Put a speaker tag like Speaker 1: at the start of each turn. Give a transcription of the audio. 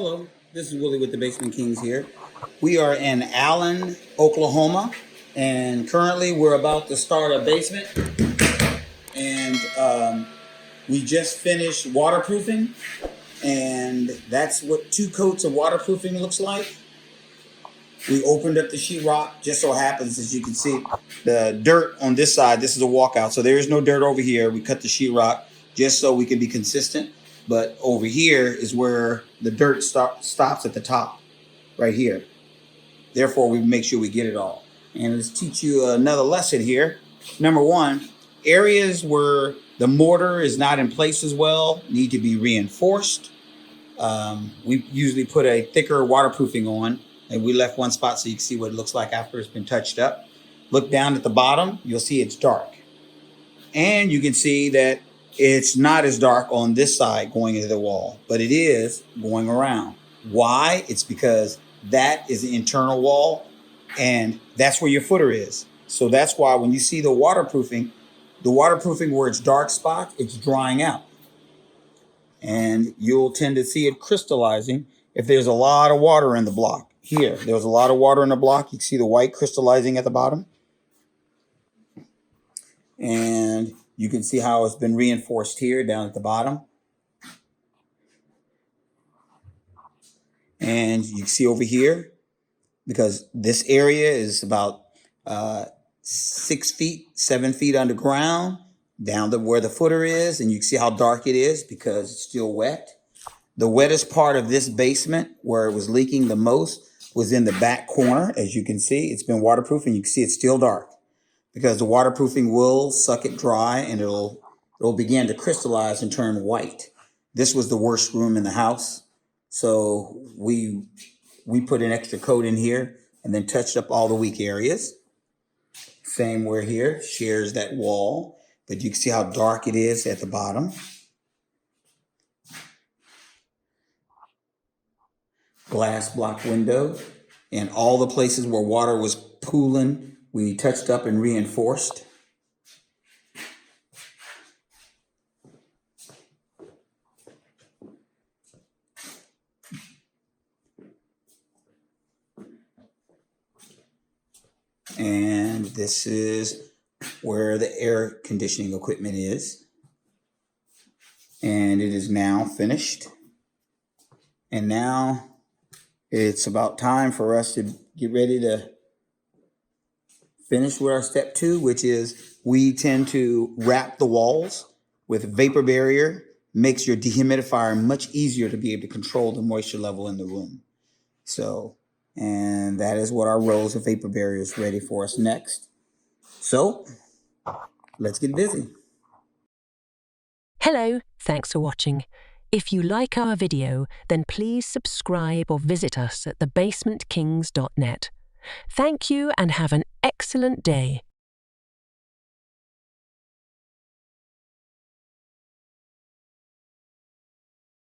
Speaker 1: Hello, this is Willie with the Basement Kings here. We are in Allen, Oklahoma, and currently we're about to start a basement. And we just finished waterproofing, and that's what 2 coats of waterproofing looks like. We opened up the sheetrock. Just so happens, as you can see, the dirt on this side, this is a walkout, so there is no dirt over here. We cut the sheetrock just so we can be consistent. But over here is where the dirt stops at the top, right here. Therefore, we make sure we get it all. And let's teach you another lesson here. Number 1, areas where the mortar is not in place as well need to be reinforced. We usually put a thicker waterproofing on, and we left one spot so you can see what it looks like after it's been touched up. Look down at the bottom, you'll see it's dark. And you can see that it's not as dark on this side going into the wall, but it is going around. Why? It's because that is the internal wall, and that's where your footer is. So that's why when you see the waterproofing where it's dark spots, it's drying out. And you'll tend to see it crystallizing if there's a lot of water in the block. Here, there's a lot of water in the block. You can see the white crystallizing at the bottom. And you can see how it's been reinforced here down at the bottom. And you can see over here, because this area is about 6 feet, 7 feet underground, down to where the footer is. And you can see how dark it is because it's still wet. The wettest part of this basement, where it was leaking the most, was in the back corner. As you can see, it's been waterproof, and you can see it's still dark because the waterproofing will suck it dry, and it'll begin to crystallize and turn white. This was the worst room in the house. So we put an extra coat in here and then touched up all the weak areas. Same where here, shares that wall, but you can see how dark it is at the bottom. Glass block window, and all the places where water was pooling, we touched up and reinforced. And this is where the air conditioning equipment is. And it is now finished. And now it's about time for us to get ready to finish with our step 2, which is we tend to wrap the walls with vapor barrier. Makes your dehumidifier much easier to be able to control the moisture level in the room. And that is what our rows of vapor barrier is ready for us next. So let's get busy.
Speaker 2: Hello, thanks for watching. If you like our video, then please subscribe or visit us at thebasementkings.net. Thank you and have an excellent day.